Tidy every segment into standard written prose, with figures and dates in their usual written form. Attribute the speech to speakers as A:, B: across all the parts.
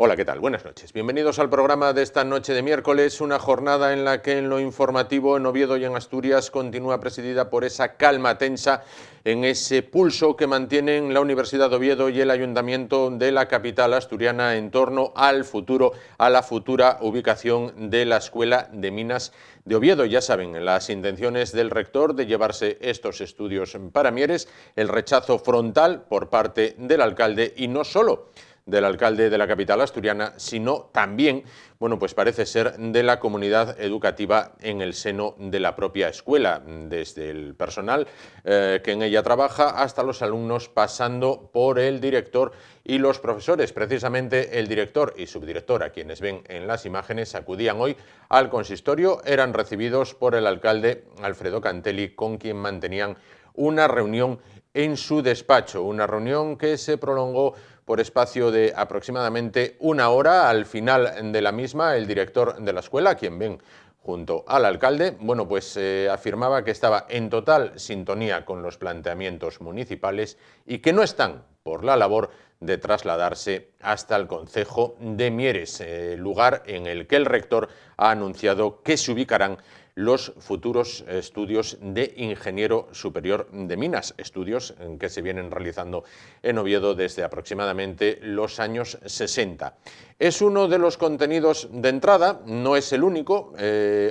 A: Hola, ¿qué tal? Buenas noches. Bienvenidos al programa de esta noche de miércoles, una jornada en la que en lo informativo en Oviedo y en Asturias continúa presidida por esa calma tensa en ese pulso que mantienen la Universidad de Oviedo y el Ayuntamiento de la capital asturiana en torno al futuro, a la futura ubicación de la Escuela de Minas de Oviedo. Ya saben, las intenciones del rector de llevarse estos estudios para Mieres, el rechazo frontal por parte del alcalde y no solo del alcalde de la capital asturiana, sino también, bueno, pues parece ser de la comunidad educativa en el seno de la propia escuela, desde el personal que en ella trabaja hasta los alumnos, pasando por el director y los profesores. Precisamente el director y subdirector, a quienes ven en las imágenes, acudían hoy al consistorio, eran recibidos por el alcalde Alfredo Cantelli, con quien mantenían una reunión en su despacho, una reunión que se prolongó por espacio de aproximadamente una hora. Al final de la misma, el director de la escuela, quien ven junto al alcalde, bueno, pues afirmaba que estaba en total sintonía con los planteamientos municipales y que no están por la labor de trasladarse hasta el concejo de Mieres, lugar en el que el rector ha anunciado que se ubicarán los futuros estudios de ingeniero superior de minas, estudios que se vienen realizando en Oviedo desde aproximadamente los años 60. Es uno de los contenidos de entrada, no es el único.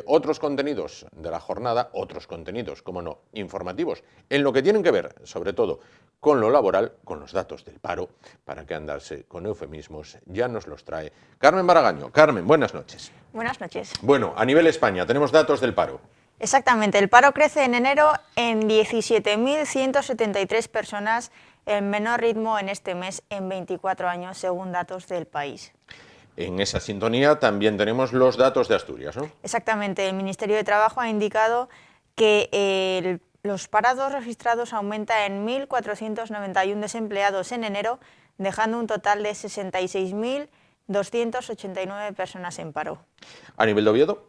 A: Otros contenidos de la jornada, otros contenidos, como no, informativos, en lo que tienen que ver, sobre todo, con lo laboral, con los datos del paro, para que andarse con eufemismos, ya nos los trae Carmen Baragaño. Carmen, buenas noches.
B: Buenas noches.
A: Bueno, a nivel España, tenemos datos del paro.
B: Exactamente, el paro crece en enero en 17.173 personas, el menor ritmo en este mes en 24 años, según datos del país.
A: En esa sintonía también tenemos los datos de Asturias, ¿no?
B: Exactamente, el Ministerio de Trabajo ha indicado que los parados registrados aumenta en 1.491 desempleados en enero, dejando un total de 66.289 personas en paro.
A: ¿A nivel de Oviedo?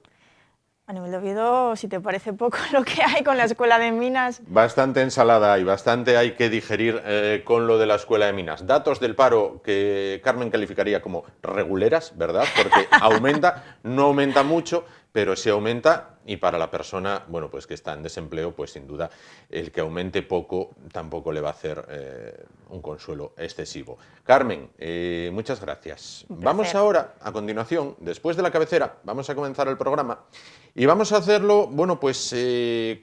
B: A nivel de Oviedo, si te parece poco lo que hay con la Escuela de Minas.
A: Bastante ensalada y bastante hay que digerir con lo de la Escuela de Minas. Datos del paro que Carmen calificaría como reguleras, ¿verdad? Porque aumenta, no aumenta mucho, pero sí aumenta, y para la persona, bueno, pues que está en desempleo, pues sin duda el que aumente poco tampoco le va a hacer un consuelo excesivo. Carmen, muchas gracias. Vamos ahora, a continuación, después de la cabecera, vamos a comenzar el programa y vamos a hacerlo, bueno, pues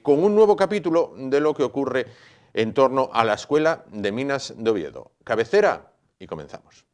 A: con un nuevo capítulo de lo que ocurre en torno a la Escuela de Minas de Oviedo. Cabecera y comenzamos.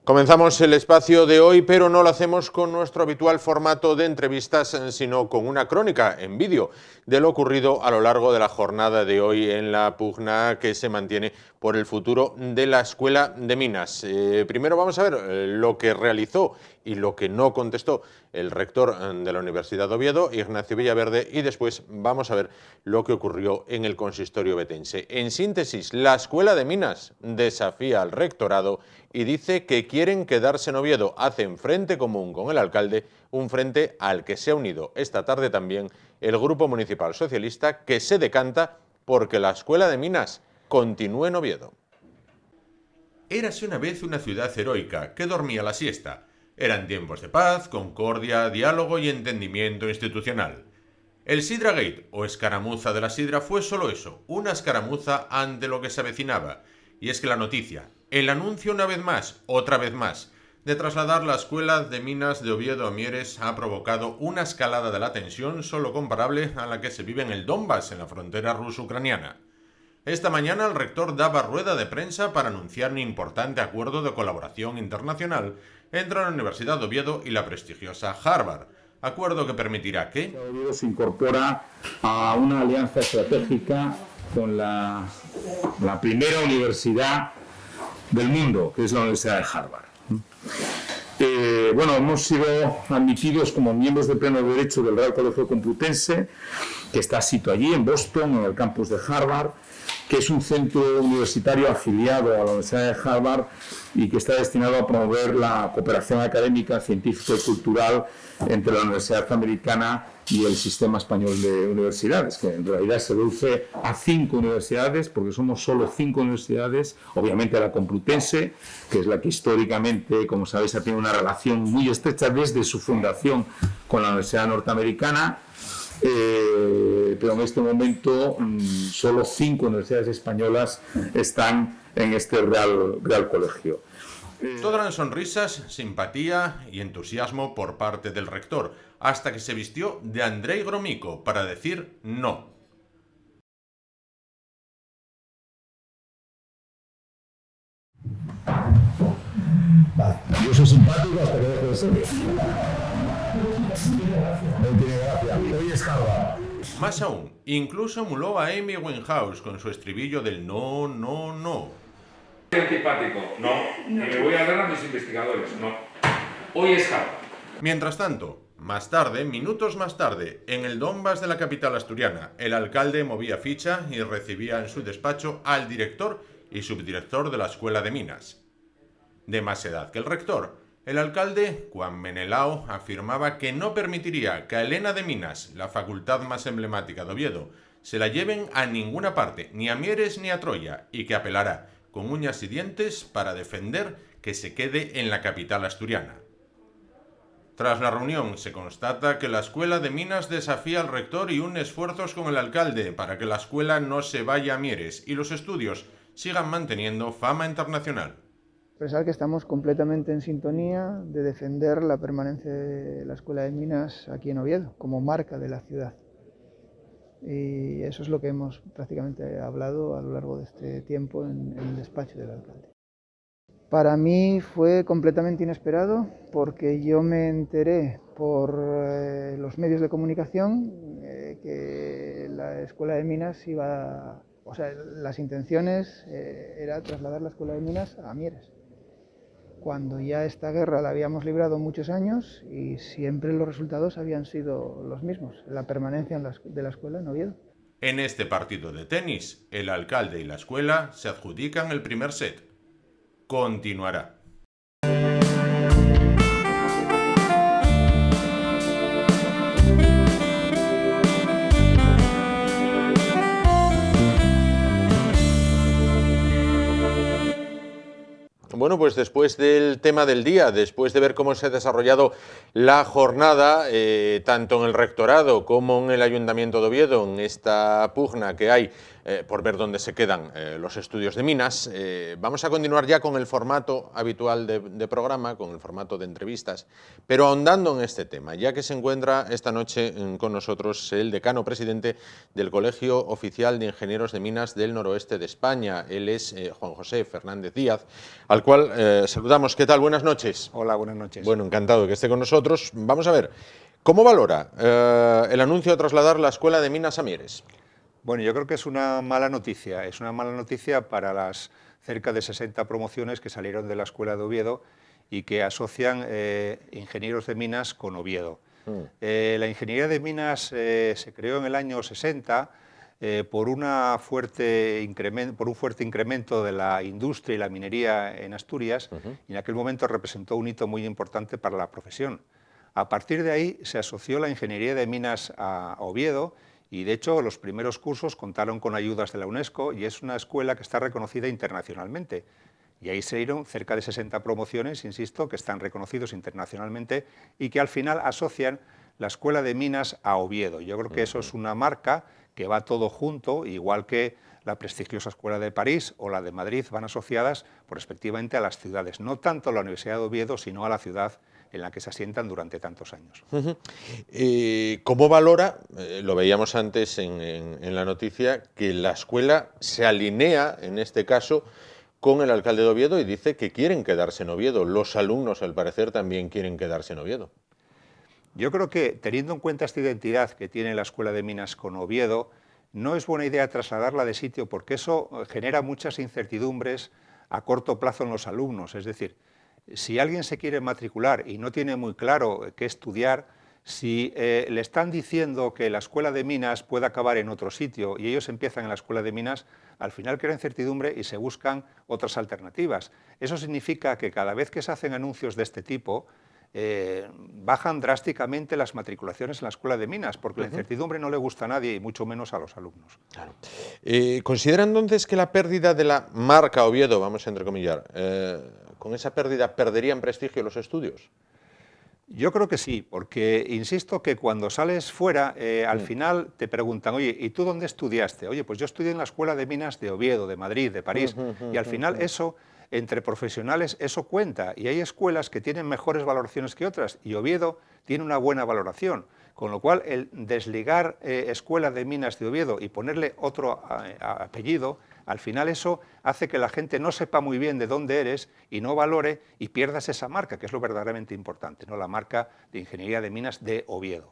A: Comenzamos el espacio de hoy, pero no lo hacemos con nuestro habitual formato de entrevistas, sino con una crónica en vídeo de lo ocurrido a lo largo de la jornada de hoy en la pugna que se mantiene por el futuro de la Escuela de Minas. Primero vamos a ver lo que realizó y lo que no contestó el rector de la Universidad de Oviedo, Ignacio Villaverde, y después vamos a ver lo que ocurrió en el consistorio betense. En síntesis, la Escuela de Minas desafía al rectorado y dice que quieren quedarse en Oviedo. Hacen frente común con el alcalde, un frente al que se ha unido esta tarde también el Grupo Municipal Socialista, que se decanta porque la Escuela de Minas continúe en Oviedo.
C: Érase una vez una ciudad heroica que dormía la siesta. Eran tiempos de paz, concordia, diálogo y entendimiento institucional. El Sidra Gate, o escaramuza de la Sidra, fue solo eso, una escaramuza ante lo que se avecinaba. Y es que la noticia, el anuncio una vez más, otra vez más, de trasladar la Escuela de Minas de Oviedo a Mieres ha provocado una escalada de la tensión solo comparable a la que se vive en el Donbass, en la frontera ruso-ucraniana. Esta mañana el rector daba rueda de prensa para anunciar un importante acuerdo de colaboración internacional entre la Universidad de Oviedo y la prestigiosa Harvard, acuerdo que permitirá que
D: Oviedo se incorpora a una alianza estratégica con la primera universidad del mundo, que es la Universidad de Harvard. Bueno, hemos sido admitidos como miembros de pleno derecho del Real Colegio Complutense, que está situado allí en Boston, en el campus de Harvard, que es un centro universitario afiliado a la Universidad de Harvard y que está destinado a promover la cooperación académica, científica y cultural entre la Universidad Americana y el sistema español de universidades, que en realidad se reduce a 5 universidades, porque somos solo 5 universidades, obviamente la Complutense, que es la que históricamente, como sabéis, ha tenido una relación muy estrecha desde su fundación con la Universidad Norteamericana, pero en este momento solo 5 universidades españolas están en este Real Colegio.
C: Todo eran sonrisas, simpatía y entusiasmo por parte del rector, hasta que se vistió de Andrei Gromyko para decir no.
E: Vale, yo soy simpático hasta que dejo de ser. No tiene gracia. Hoy es Harvard.
C: Más aún, incluso emuló a Amy Winehouse con su estribillo del no, no, no.
F: Antipático, no. Y me voy a ver a mis investigadores, no. Hoy es Harvard.
C: Mientras tanto, más tarde, minutos más tarde, en el Donbass de la capital asturiana, el alcalde movía ficha y recibía en su despacho al director y subdirector de la Escuela de Minas. De más edad que el rector, el alcalde, Juan Menelao, afirmaba que no permitiría que a Elena de Minas, la facultad más emblemática de Oviedo, se la lleven a ninguna parte, ni a Mieres ni a Troya, y que apelará con uñas y dientes para defender que se quede en la capital asturiana. Tras la reunión se constata que la Escuela de Minas desafía al rector y une esfuerzos con el alcalde para que la escuela no se vaya a Mieres y los estudios sigan manteniendo fama internacional.
G: Expresar que estamos completamente en sintonía de defender la permanencia de la Escuela de Minas aquí en Oviedo, como marca de la ciudad. Y eso es lo que hemos prácticamente hablado a lo largo de este tiempo en el despacho del alcalde. Para mí fue completamente inesperado porque yo me enteré por los medios de comunicación que la Escuela de Minas iba... O sea, las intenciones era trasladar la Escuela de Minas a Mieres, cuando ya esta guerra la habíamos librado muchos años y siempre los resultados habían sido los mismos, la permanencia de la escuela en Oviedo.
C: En este partido de tenis, el alcalde y la escuela se adjudican el primer set. Continuará.
A: Bueno, pues después del tema del día, después de ver cómo se ha desarrollado la jornada, tanto en el rectorado como en el Ayuntamiento de Oviedo, en esta pugna que hay por ver dónde se quedan los estudios de minas, vamos a continuar ya con el formato habitual de programa, con el formato de entrevistas, pero ahondando en este tema, ya que se encuentra esta noche con nosotros el decano presidente del Colegio Oficial de Ingenieros de Minas del Noroeste de España. Él es Juan José Fernández Díaz, al cual saludamos. ¿Qué tal? Buenas noches.
H: Hola, buenas noches.
A: Bueno, encantado de que esté con nosotros. Vamos a ver, ¿cómo valora el anuncio de trasladar la Escuela de Minas a Mieres?
H: Bueno, yo creo que es una mala noticia. Es una mala noticia para las cerca de 60 promociones que salieron de la Escuela de Oviedo y que asocian ingenieros de minas con Oviedo. La ingeniería de minas se creó en el año 60 por un fuerte incremento de la industria y la minería en Asturias, y en aquel momento representó un hito muy importante para la profesión. A partir de ahí se asoció la ingeniería de minas a Oviedo, y de hecho los primeros cursos contaron con ayudas de la UNESCO y es una escuela que está reconocida internacionalmente. Y ahí se dieron cerca de 60 promociones, insisto, que están reconocidos internacionalmente y que al final asocian la Escuela de Minas a Oviedo. Yo creo que eso es una marca que va todo junto, igual que la prestigiosa Escuela de París o la de Madrid van asociadas respectivamente a las ciudades, no tanto a la Universidad de Oviedo, sino a la ciudad en la que se asientan durante tantos años.
A: ¿Cómo valora, lo veíamos antes en la noticia, que la escuela se alinea, en este caso, con el alcalde de Oviedo y dice que quieren quedarse en Oviedo? Los alumnos, al parecer, también quieren quedarse en Oviedo.
H: Yo creo que, teniendo en cuenta esta identidad que tiene la Escuela de Minas con Oviedo, no es buena idea trasladarla de sitio porque eso genera muchas incertidumbres a corto plazo en los alumnos. Es decir, Si alguien se quiere matricular y no tiene muy claro qué estudiar, si le están diciendo que la escuela de minas puede acabar en otro sitio y ellos empiezan en la escuela de minas, al final crean incertidumbre y se buscan otras alternativas. Eso significa que cada vez que se hacen anuncios de este tipo, bajan drásticamente las matriculaciones en la escuela de minas, porque la incertidumbre no le gusta a nadie y mucho menos a los alumnos.
A: Claro. ¿Considera entonces que la pérdida de la marca Oviedo, vamos a entrecomillar, con esa pérdida perderían prestigio los estudios?
H: Yo creo que sí, porque insisto que cuando sales fuera, al final te preguntan, oye, ¿y tú dónde estudiaste? Oye, pues yo estudié en la Escuela de Minas de Oviedo, de Madrid, de París, y al final eso, entre profesionales, eso cuenta, y hay escuelas que tienen mejores valoraciones que otras, y Oviedo tiene una buena valoración, con lo cual el desligar Escuela de Minas de Oviedo y ponerle otro apellido, al final eso hace que la gente no sepa muy bien de dónde eres y no valore y pierdas esa marca, que es lo verdaderamente importante, ¿no? La marca de Ingeniería de Minas de Oviedo.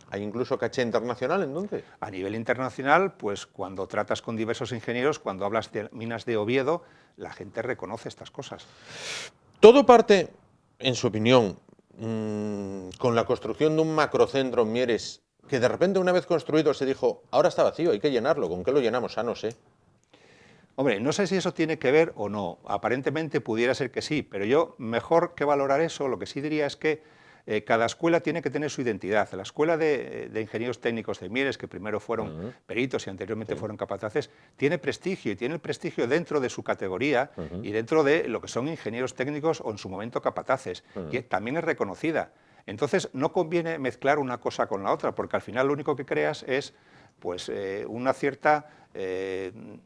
A: ¿Hay incluso caché internacional entonces?
H: A nivel internacional, pues cuando tratas con diversos ingenieros, cuando hablas de Minas de Oviedo, la gente reconoce estas cosas.
A: Todo parte, en su opinión, con la construcción de un macrocentro en Mieres, que de repente una vez construido se dijo, ahora está vacío, hay que llenarlo, ¿con qué lo llenamos? No sé.
H: Hombre, no sé si eso tiene que ver o no, aparentemente pudiera ser que sí, pero yo, mejor que valorar eso, lo que sí diría es que cada escuela tiene que tener su identidad. La Escuela de Ingenieros Técnicos de Mieres, que primero fueron peritos y anteriormente fueron capataces, tiene prestigio, y tiene el prestigio dentro de su categoría y dentro de lo que son ingenieros técnicos o en su momento capataces, que también es reconocida. Entonces, no conviene mezclar una cosa con la otra, porque al final lo único que creas es pues, una cierta,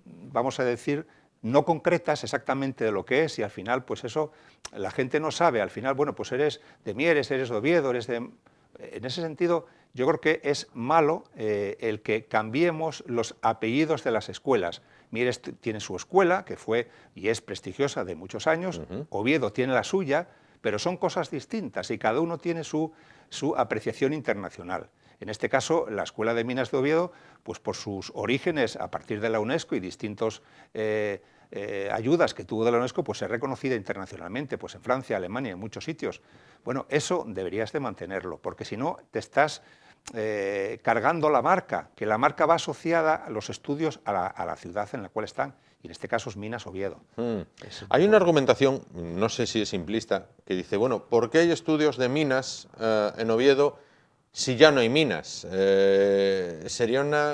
H: vamos a decir, no concretas exactamente de lo que es, y al final, pues eso, la gente no sabe. Al final, bueno, pues eres de Mieres, eres de Oviedo, eres de... En ese sentido, yo creo que es malo el que cambiemos los apellidos de las escuelas. Mieres tiene su escuela, que fue y es prestigiosa de muchos años, Oviedo tiene la suya, pero son cosas distintas y cada uno tiene su apreciación internacional. En este caso, la Escuela de Minas de Oviedo, pues por sus orígenes a partir de la UNESCO y distintos ayudas que tuvo de la UNESCO, pues es reconocida internacionalmente, pues en Francia, Alemania, en muchos sitios. Bueno, eso deberías de mantenerlo, porque si no te estás cargando la marca, que la marca va asociada a los estudios a la ciudad en la cual están, y en este caso es Minas Oviedo.
A: Hay una argumentación, no sé si es simplista, que dice, bueno, ¿por qué hay estudios de minas en Oviedo si ya no hay minas?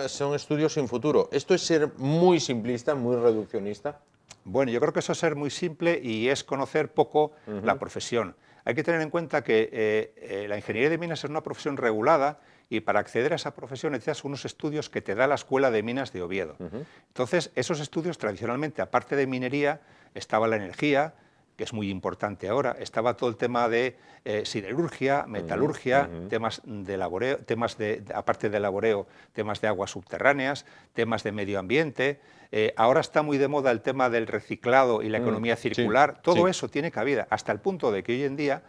A: Son estudios sin futuro. ¿Esto es ser muy simplista, muy reduccionista?
H: Bueno, yo creo que eso es ser muy simple y es conocer poco la profesión. Hay que tener en cuenta que la ingeniería de minas es una profesión regulada y para acceder a esa profesión necesitas unos estudios que te da la Escuela de Minas de Oviedo. Entonces, esos estudios tradicionalmente, aparte de minería, estaba la energía, que es muy importante ahora, estaba todo el tema de siderurgia, metalurgia, temas de laboreo, aparte de laboreo, temas de aguas subterráneas, temas de medio ambiente. Ahora está muy de moda el tema del reciclado y la economía circular. Todo eso tiene cabida, hasta el punto de que hoy en día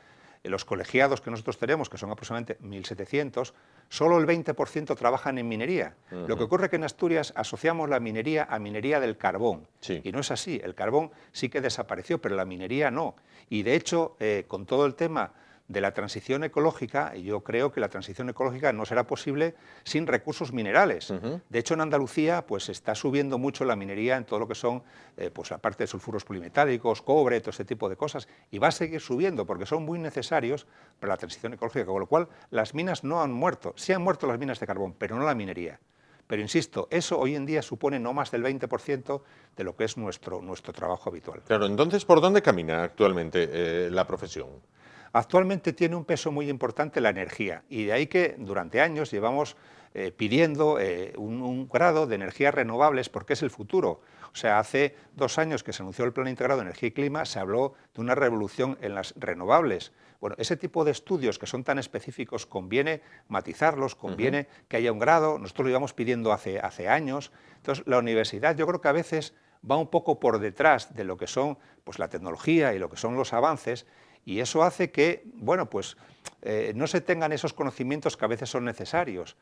H: los colegiados que nosotros tenemos, que son aproximadamente 1.700, solo el 20% trabajan en minería. Lo que ocurre es que en Asturias asociamos la minería a minería del carbón, y no es así. El carbón sí que desapareció, pero la minería no. Y de hecho, con todo el tema de la transición ecológica, yo creo que la transición ecológica no será posible sin recursos minerales. De hecho, en Andalucía pues está subiendo mucho la minería en todo lo que son pues la parte de sulfuros polimetálicos, cobre, todo este tipo de cosas, y va a seguir subiendo porque son muy necesarios para la transición ecológica, con lo cual las minas no han muerto. Sí han muerto las minas de carbón, pero no la minería. Pero insisto, eso hoy en día supone no más del 20% de lo que es nuestro trabajo habitual.
A: Claro, entonces, ¿por dónde camina actualmente la profesión?
H: Actualmente tiene un peso muy importante la energía, y de ahí que durante años llevamos pidiendo un grado de energías renovables porque es el futuro. O sea, hace 2 años que se anunció el Plan Integrado de Energía y Clima, se habló de una revolución en las renovables. Bueno, ese tipo de estudios que son tan específicos conviene matizarlos, conviene que haya un grado. Nosotros lo íbamos pidiendo hace años. Entonces, la universidad yo creo que a veces va un poco por detrás de lo que son pues, la tecnología y lo que son los avances, Y eso hace que, bueno, pues no se tengan esos conocimientos que a veces son necesarios.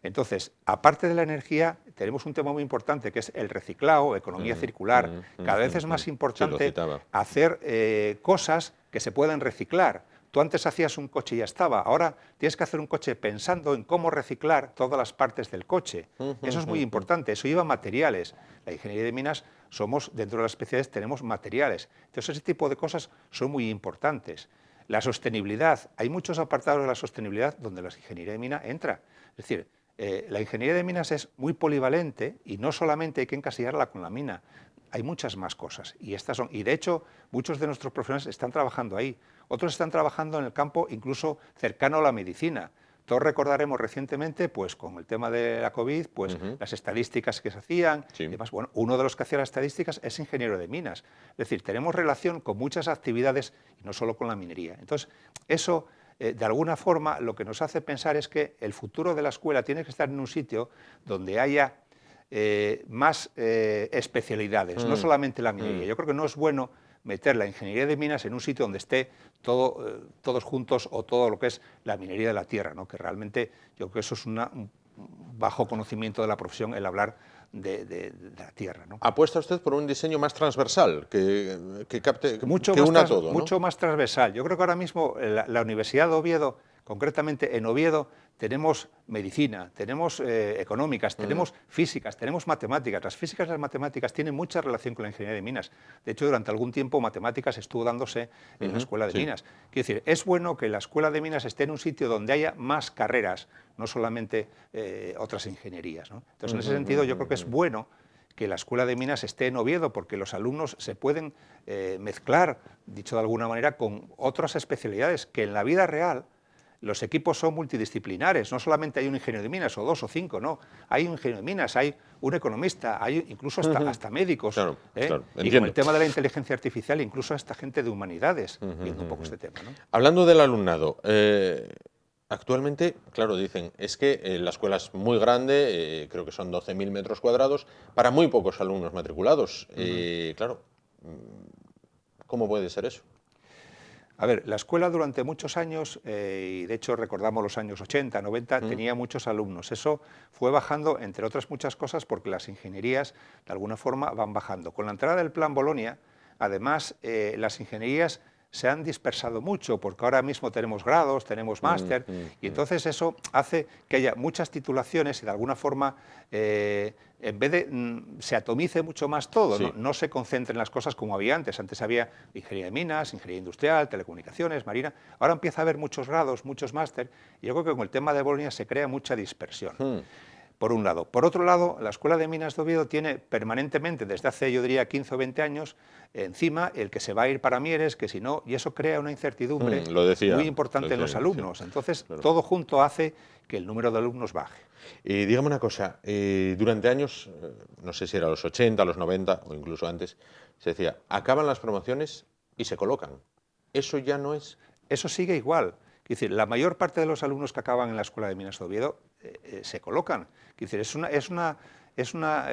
H: Entonces, aparte de la energía, tenemos un tema muy importante que es el reciclado, economía circular. Cada vez es más importante hacer cosas que se puedan reciclar. Tú antes hacías un coche y ya estaba, ahora tienes que hacer un coche pensando en cómo reciclar todas las partes del coche. Eso es muy importante, eso lleva materiales. La ingeniería de minas somos, dentro de las especialidades tenemos materiales. Entonces ese tipo de cosas son muy importantes. La sostenibilidad, hay muchos apartados de la sostenibilidad donde la ingeniería de mina entra. Es decir, la ingeniería de minas es muy polivalente y no solamente hay que encasillarla con la mina, hay muchas más cosas y de hecho muchos de nuestros profesionales están trabajando ahí, otros están trabajando en el campo incluso cercano a la medicina. Todos recordaremos recientemente, pues con el tema de la COVID, pues las estadísticas que se hacían, y demás. Bueno, uno de los que hacía las estadísticas es ingeniero de minas, es decir, tenemos relación con muchas actividades y no solo con la minería. Entonces, eso de alguna forma lo que nos hace pensar es que el futuro de la escuela tiene que estar en un sitio donde haya más especialidades, no solamente la minería. Yo creo que no es bueno meter la ingeniería de minas en un sitio donde esté todos juntos o todo lo que es la minería de la tierra, ¿no? Que realmente yo creo que eso es un bajo conocimiento de la profesión, el hablar de la tierra, ¿no?
A: ¿Apuesta usted por un diseño más transversal, que capte, que
H: una
A: todo, ¿no?
H: Mucho más transversal. Yo creo que ahora mismo la Universidad de Oviedo, concretamente en Oviedo, tenemos medicina, tenemos económicas, tenemos físicas, tenemos matemáticas. Las físicas y las matemáticas tienen mucha relación con la ingeniería de minas. De hecho, durante algún tiempo matemáticas estuvo dándose en la Escuela de Minas. Quiero decir, es bueno que la Escuela de Minas esté en un sitio donde haya más carreras, no solamente otras ingenierías, ¿no? Entonces, en ese sentido, yo creo que es bueno que la Escuela de Minas esté en Oviedo, porque los alumnos se pueden mezclar, dicho de alguna manera, con otras especialidades que en la vida real los equipos son multidisciplinares, no solamente hay un ingeniero de minas o dos o cinco, no, hay un ingeniero de minas, hay un economista, hay incluso hasta médicos,
A: claro,
H: y con el tema de la inteligencia artificial incluso hasta gente de humanidades, viendo un poco este tema, ¿no?
A: Hablando del alumnado, actualmente, claro, dicen, es que la escuela es muy grande, creo que son 12.000 metros cuadrados, para muy pocos alumnos matriculados. Claro, ¿cómo puede ser eso?
H: A ver, la escuela durante muchos años, y de hecho recordamos los años 80, 90, tenía muchos alumnos. Eso fue bajando, entre otras muchas cosas, porque las ingenierías, de alguna forma, van bajando. Con la entrada del Plan Bolonia, además, las ingenierías se han dispersado mucho, porque ahora mismo tenemos grados, tenemos máster, y entonces eso hace que haya muchas titulaciones y de alguna forma, en vez de se atomice mucho más todo, no se concentren las cosas como había antes. Antes había ingeniería de minas, ingeniería industrial, telecomunicaciones, marina. Ahora empieza a haber muchos grados, muchos máster, y yo creo que con el tema de Bolonia se crea mucha dispersión. Por un lado. Por otro lado, la Escuela de Minas de Oviedo tiene permanentemente, desde hace, yo diría, 15 o 20 años, encima el que se va a ir para Mieres, que si no, y eso crea una incertidumbre muy importante en los alumnos. Entonces, todo junto hace que el número de alumnos baje.
A: Y dígame una cosa, durante años, no sé si era los 80, los 90 o incluso antes, se decía, acaban las promociones y se colocan. ¿Eso ya no es?
H: Eso sigue igual. Es decir, la mayor parte de los alumnos que acaban en la Escuela de Minas de Oviedo se colocan. Es decir, es una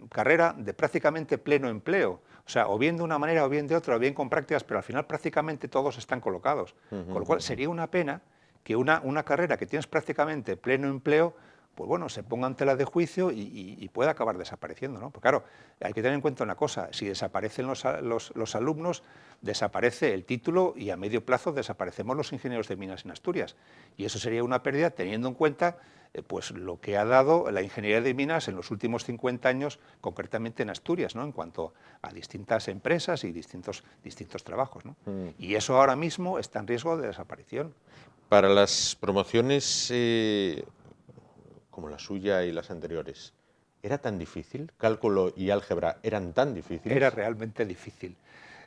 H: carrera de prácticamente pleno empleo. O sea, o bien de una manera o bien de otra, o bien con prácticas, pero al final prácticamente todos están colocados. Con lo cual sería una pena que una carrera que tienes prácticamente pleno empleo, pues bueno, se ponga en tela de juicio y pueda acabar desapareciendo, ¿no? Porque claro, hay que tener en cuenta una cosa, si desaparecen los alumnos, desaparece el título y a medio plazo desaparecemos los ingenieros de minas en Asturias. Y eso sería una pérdida teniendo en cuenta pues lo que ha dado la ingeniería de minas en los últimos 50 años, concretamente en Asturias, ¿no? En cuanto a distintas empresas y distintos trabajos, ¿no? Y eso ahora mismo está en riesgo de desaparición.
A: Para las promociones como la suya y las anteriores, ¿era tan difícil? ¿Cálculo y álgebra eran tan difíciles?
H: Era realmente difícil,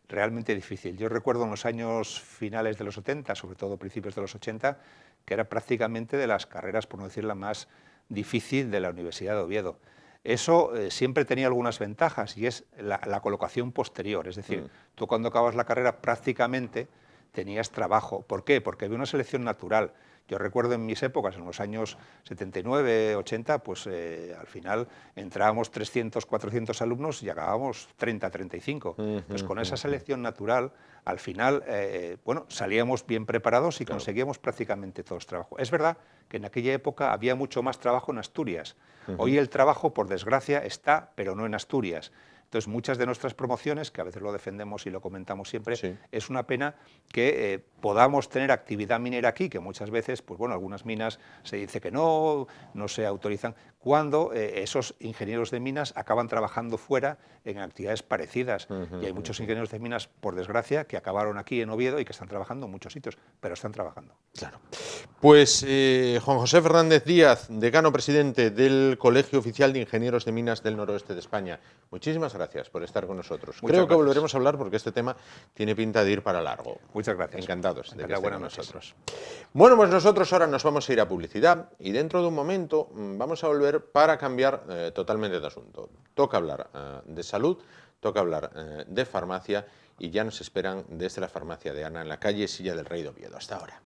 H: realmente difícil. Yo recuerdo en los años finales de los 70, sobre todo principios de los 80, que era prácticamente de las carreras, por no decir la más difícil de la Universidad de Oviedo. Eso siempre tenía algunas ventajas y es la colocación posterior, es decir, tú cuando acabas la carrera prácticamente tenías trabajo. ¿Por qué? Porque había una selección natural. Yo recuerdo en mis épocas, en los años 79, 80, pues al final entrábamos 300, 400 alumnos y acabábamos 30, 35. Pues con esa selección natural, al final, bueno, salíamos bien preparados y conseguíamos prácticamente todos trabajo. Es verdad que en aquella época había mucho más trabajo en Asturias. Hoy el trabajo, por desgracia, está, pero no en Asturias. Entonces, muchas de nuestras promociones, que a veces lo defendemos y lo comentamos siempre, es una pena que podamos tener actividad minera aquí, que muchas veces, pues bueno, algunas minas se dice que no se autorizan, cuando esos ingenieros de minas acaban trabajando fuera en actividades parecidas. Y hay muchos ingenieros de minas, por desgracia, que acabaron aquí en Oviedo y que están trabajando en muchos sitios, pero están trabajando.
A: Claro. Pues Juan José Fernández Díaz, decano presidente del Colegio Oficial de Ingenieros de Minas del Noroeste de España, muchísimas gracias por estar con nosotros. Creo que volveremos a hablar porque este tema tiene pinta de ir para largo.
H: Muchas gracias.
A: Encantados de que estén con nosotros.
H: Noches.
A: Bueno, pues nosotros ahora nos vamos a ir a publicidad y dentro de un momento vamos a volver para cambiar totalmente de asunto. Toca hablar de salud, toca hablar de farmacia y ya nos esperan desde la farmacia de Ana en la calle Silla del Rey de Oviedo. Hasta ahora.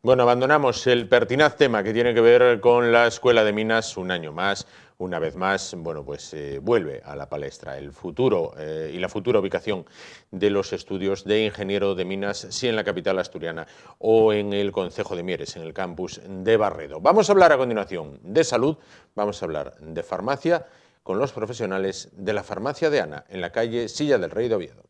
A: Bueno, abandonamos el pertinaz tema que tiene que ver con la Escuela de Minas un año más. Una vez más, bueno, pues vuelve a la palestra el futuro y la futura ubicación de los estudios de ingeniero de minas, sí en la capital asturiana o en el concejo de Mieres, en el campus de Barredo. Vamos a hablar a continuación de salud, vamos a hablar de farmacia con los profesionales de la farmacia de Ana, en la calle Silla del Rey de Oviedo.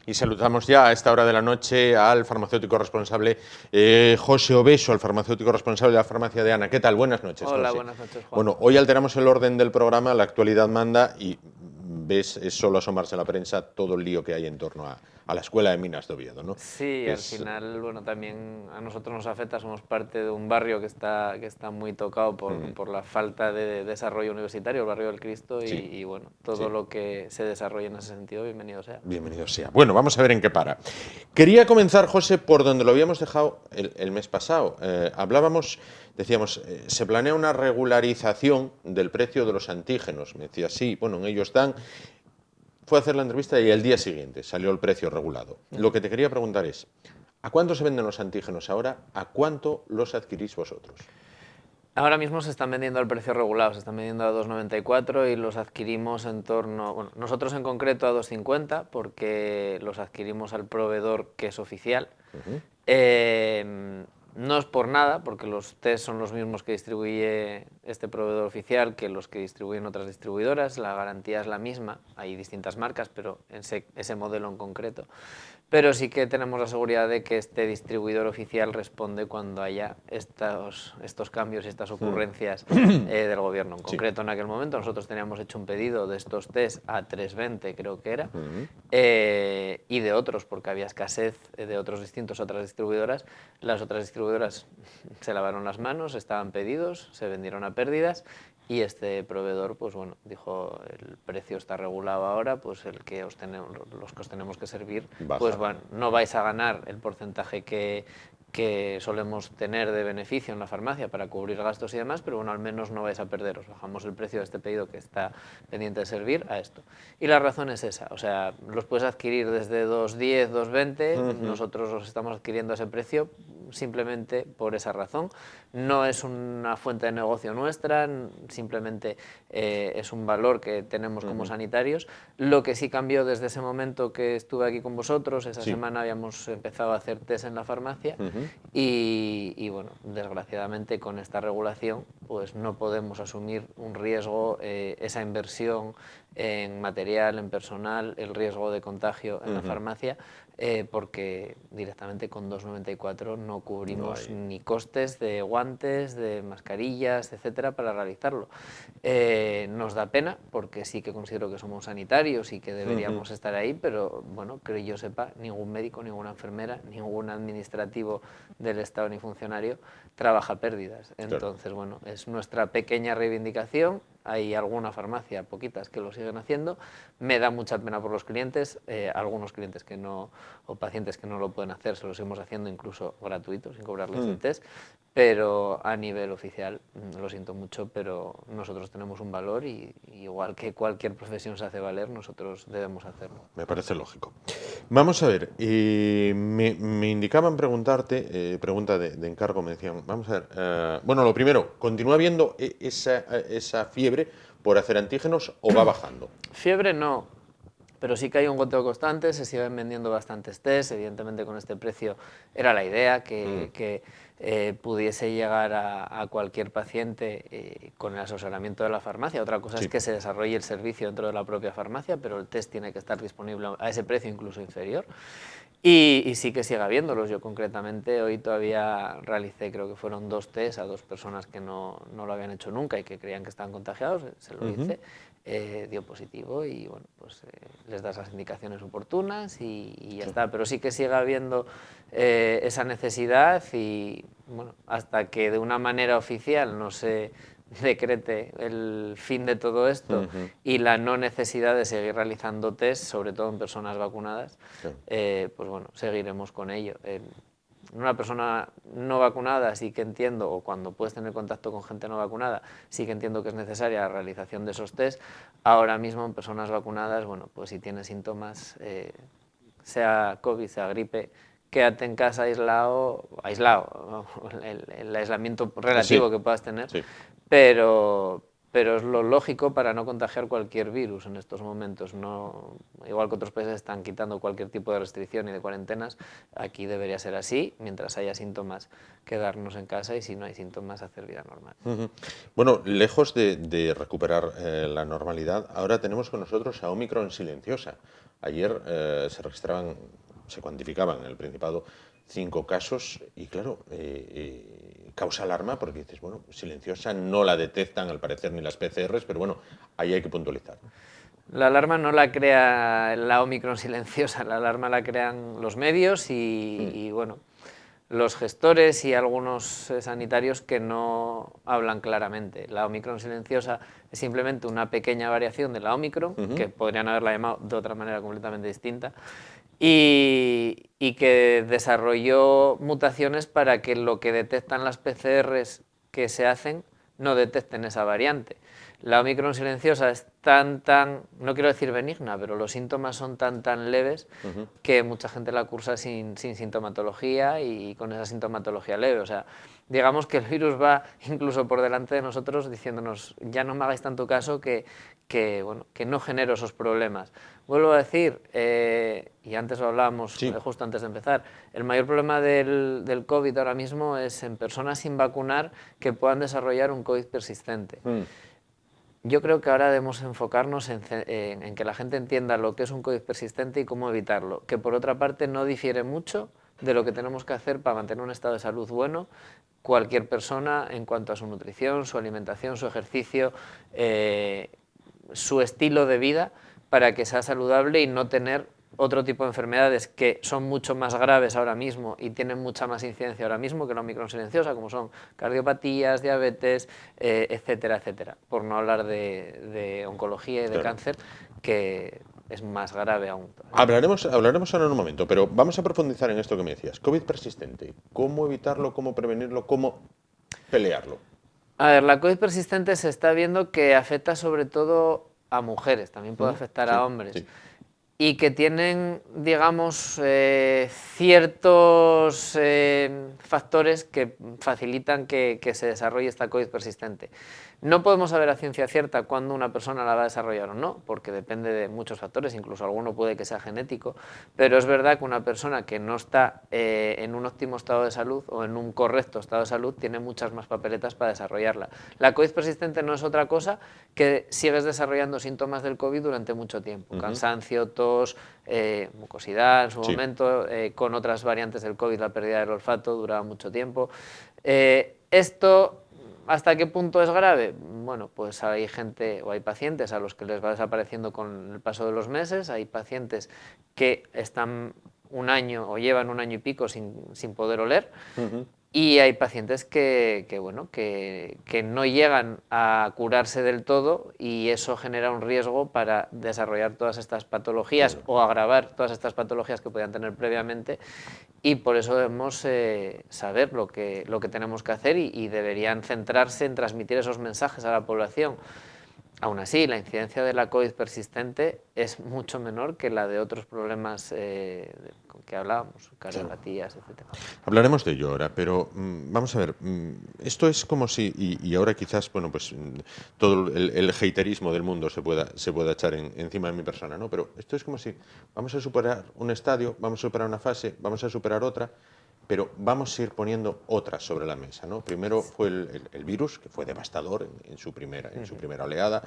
A: Y saludamos ya a esta hora de la noche al farmacéutico responsable José Obeso, al farmacéutico responsable de la farmacia de Ana. ¿Qué tal? Buenas noches,
I: Hola,
A: José.
I: buenas noches, Juan.
A: Bueno, hoy alteramos el orden del programa, la actualidad manda y ves, es solo asomarse a la prensa todo el lío que hay en torno a la Escuela de Minas de Oviedo, ¿no?
I: Sí, al final, bueno, también a nosotros nos afecta, somos parte de un barrio que está muy tocado por la falta de desarrollo universitario, el barrio del Cristo, y bueno, todo lo que se desarrolle en ese sentido, bienvenido sea.
A: Bienvenido sea. Bueno, vamos a ver en qué para. Quería comenzar, José, por donde lo habíamos dejado el mes pasado. Decíamos, se planea una regularización del precio de los antígenos. Me decía, sí, bueno, en ellos dan... Fue a hacer la entrevista y el día siguiente salió el precio regulado. Lo que te quería preguntar es, ¿a cuánto se venden los antígenos ahora? ¿A cuánto los adquirís vosotros?
I: Ahora mismo se están vendiendo al precio regulado, se están vendiendo a 2,94 y los adquirimos en torno, bueno, nosotros en concreto a 2,50 porque los adquirimos al proveedor que es oficial. No es por nada, porque los test son los mismos que distribuye este proveedor oficial que los que distribuyen otras distribuidoras, la garantía es la misma, hay distintas marcas, pero ese modelo en concreto. Pero sí que tenemos la seguridad de que este distribuidor oficial responde cuando haya estos cambios y estas ocurrencias del gobierno. En concreto, en aquel momento nosotros teníamos hecho un pedido de estos test a 3,20, creo que era, y de otros, porque había escasez de otros distintos, otras distribuidoras. Las otras distribuidoras se lavaron las manos, estaban pedidos, se vendieron a pérdidas, y este proveedor, pues bueno, dijo, el precio está regulado ahora, pues los que os tenemos que servir, pues bueno, no vais a ganar el porcentaje que solemos tener de beneficio en la farmacia para cubrir gastos y demás, pero bueno, al menos no vais a perder, os bajamos el precio de este pedido que está pendiente de servir a esto. Y la razón es esa, o sea, los puedes adquirir desde 2,10, 2,20, nosotros los estamos adquiriendo a ese precio simplemente por esa razón. No es una fuente de negocio nuestra, simplemente es un valor que tenemos como sanitarios. Lo que sí cambió desde ese momento que estuve aquí con vosotros, esa semana habíamos empezado a hacer test en la farmacia y bueno, desgraciadamente con esta regulación pues no podemos asumir un riesgo, esa inversión en material, en personal, el riesgo de contagio en la farmacia, porque directamente con 2,94 no no cubrimos ni costes de guantes, de mascarillas, etcétera, para realizarlo. Nos da pena, porque sí que considero que somos sanitarios y que deberíamos estar ahí, pero bueno, que yo sepa, ningún médico, ninguna enfermera, ningún administrativo del Estado ni funcionario trabaja pérdidas. Entonces, bueno, es nuestra pequeña reivindicación. Hay alguna farmacia, poquitas, que lo siguen haciendo. Me da mucha pena por los clientes, algunos clientes que no, o pacientes que no lo pueden hacer, se lo seguimos haciendo incluso gratuito, sin cobrarles el test, pero a nivel oficial, lo siento mucho, pero nosotros tenemos un valor y igual que cualquier profesión se hace valer, nosotros debemos hacerlo.
A: Me parece lógico. Vamos a ver, me indicaban preguntarte, pregunta de encargo, me decían, vamos a ver, bueno, lo primero, ¿continúa habiendo esa fiebre por hacer antígenos o va bajando?
I: Fiebre no, pero sí que hay un goteo constante, se siguen vendiendo bastantes test, evidentemente con este precio era la idea, que pudiese llegar a cualquier paciente con el asesoramiento de la farmacia. Otra cosa es que se desarrolle el servicio dentro de la propia farmacia, pero el test tiene que estar disponible a ese precio, incluso inferior. Y sí que sigue habiéndolos. Yo concretamente hoy todavía realicé, creo que fueron 2 test a 2 personas que no lo habían hecho nunca y que creían que estaban contagiados, se lo hice, dio positivo y bueno, pues les das las indicaciones oportunas y ya está. Pero sí que sigue habiendo esa necesidad y bueno, hasta que de una manera oficial no se decrete el fin de todo esto y la no necesidad de seguir realizando test, sobre todo en personas vacunadas, pues bueno, seguiremos con ello. Una persona no vacunada sí que entiendo, o cuando puedes tener contacto con gente no vacunada, sí que entiendo que es necesaria la realización de esos test. Ahora mismo en personas vacunadas, bueno, pues si tienes síntomas, sea COVID, sea gripe, quédate en casa aislado, el aislamiento relativo que puedas tener, pero es lo lógico para no contagiar cualquier virus en estos momentos. No, igual que otros países están quitando cualquier tipo de restricción y de cuarentenas, aquí debería ser así, mientras haya síntomas quedarnos en casa y si no hay síntomas hacer vida normal.
A: Bueno, lejos de recuperar la normalidad, ahora tenemos con nosotros a Omicron silenciosa. Ayer se cuantificaban en el Principado 5 casos y claro, causa alarma porque dices, bueno, silenciosa no la detectan al parecer ni las PCRs, pero bueno, ahí hay que puntualizar.
I: La alarma no la crea la Omicron silenciosa, la alarma la crean los medios y bueno, los gestores y algunos sanitarios que no hablan claramente. La Omicron silenciosa es simplemente una pequeña variación de la Omicron, que podrían haberla llamado de otra manera completamente distinta, y que desarrolló mutaciones para que lo que detectan las PCRs que se hacen no detecten esa variante. La Omicron silenciosa es tan, no quiero decir benigna, pero los síntomas son tan leves que mucha gente la cursa sin sintomatología y con esa sintomatología leve. O sea, digamos que el virus va incluso por delante de nosotros diciéndonos, ya no me hagáis tanto caso que no genero esos problemas. Vuelvo a decir, y antes lo hablábamos justo antes de empezar, el mayor problema del COVID ahora mismo es en personas sin vacunar que puedan desarrollar un COVID persistente. Yo creo que ahora debemos enfocarnos en que la gente entienda lo que es un COVID persistente y cómo evitarlo, que por otra parte no difiere mucho de lo que tenemos que hacer para mantener un estado de salud bueno cualquier persona en cuanto a su nutrición, su alimentación, su ejercicio, su estilo de vida, para que sea saludable y no tener otro tipo de enfermedades que son mucho más graves ahora mismo y tienen mucha más incidencia ahora mismo que la Omicron silenciosa, como son cardiopatías, diabetes, etcétera, etcétera. Por no hablar de oncología y de cáncer, que es más grave aún.
A: Hablaremos ahora en un momento, pero vamos a profundizar en esto que me decías. COVID persistente, ¿cómo evitarlo, cómo prevenirlo, cómo pelearlo?
I: A ver, la COVID persistente se está viendo que afecta sobre todo a mujeres, también puede afectar a hombres. Y que tienen, digamos, ciertos factores que facilitan que se desarrolle esta COVID persistente. No podemos saber a ciencia cierta cuándo una persona la va a desarrollar o no, porque depende de muchos factores, incluso alguno puede que sea genético, pero es verdad que una persona que no está en un óptimo estado de salud o en un correcto estado de salud tiene muchas más papeletas para desarrollarla. La COVID persistente no es otra cosa que sigues desarrollando síntomas del COVID durante mucho tiempo, cansancio, tos, mucosidad en su
A: Sí.
I: momento, con otras variantes del COVID la pérdida del olfato duraba mucho tiempo. Esto, ¿hasta qué punto es grave? Bueno, pues hay gente o hay pacientes a los que les va desapareciendo con el paso de los meses, hay pacientes que están un año o llevan un año y pico sin poder oler. Y hay pacientes que no llegan a curarse del todo y eso genera un riesgo para desarrollar todas estas patologías o agravar todas estas patologías que podían tener previamente, y por eso debemos saber lo que tenemos que hacer y deberían centrarse en transmitir esos mensajes a la población. Aún así, la incidencia de la COVID persistente es mucho menor que la de otros problemas que hablábamos, cardiopatías, etc.
A: Hablaremos de ello ahora, pero vamos a ver, esto es como si, y ahora quizás, bueno, pues todo el haterismo del mundo se pueda echar encima de mi persona, ¿no? Pero esto es como si vamos a superar un estadio, vamos a superar una fase, vamos a superar otra, pero vamos a ir poniendo otras sobre la mesa, ¿no? Primero fue el virus, que fue devastador en su primera oleada.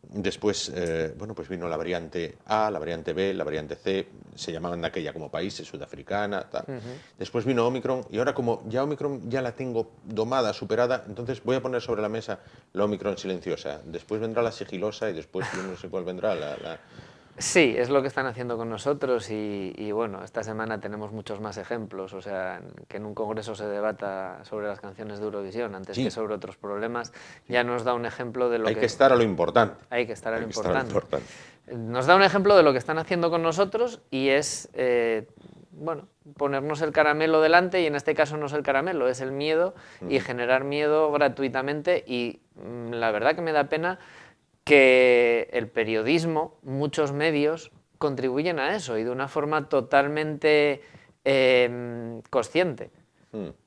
A: Después, bueno, pues vino la variante A, la variante B, la variante C, se llamaban de aquella como países, sudafricana, tal. Después vino Omicron, y ahora como ya Omicron ya la tengo domada, superada, entonces voy a poner sobre la mesa la Omicron silenciosa. Después vendrá la sigilosa y después yo no sé cuál vendrá, la...
I: Sí, es lo que están haciendo con nosotros y bueno, esta semana tenemos muchos más ejemplos, o sea, que en un congreso se debata sobre las canciones de Eurovisión antes que sobre otros problemas, ya nos da un ejemplo de lo que...
A: Hay que estar a lo importante.
I: Hay que estar a lo importante. Nos da un ejemplo de lo que están haciendo con nosotros y es, bueno, ponernos el caramelo delante, y en este caso no es el caramelo, es el miedo, y generar miedo gratuitamente, y la verdad que me da pena que el periodismo, muchos medios, contribuyen a eso y de una forma totalmente consciente,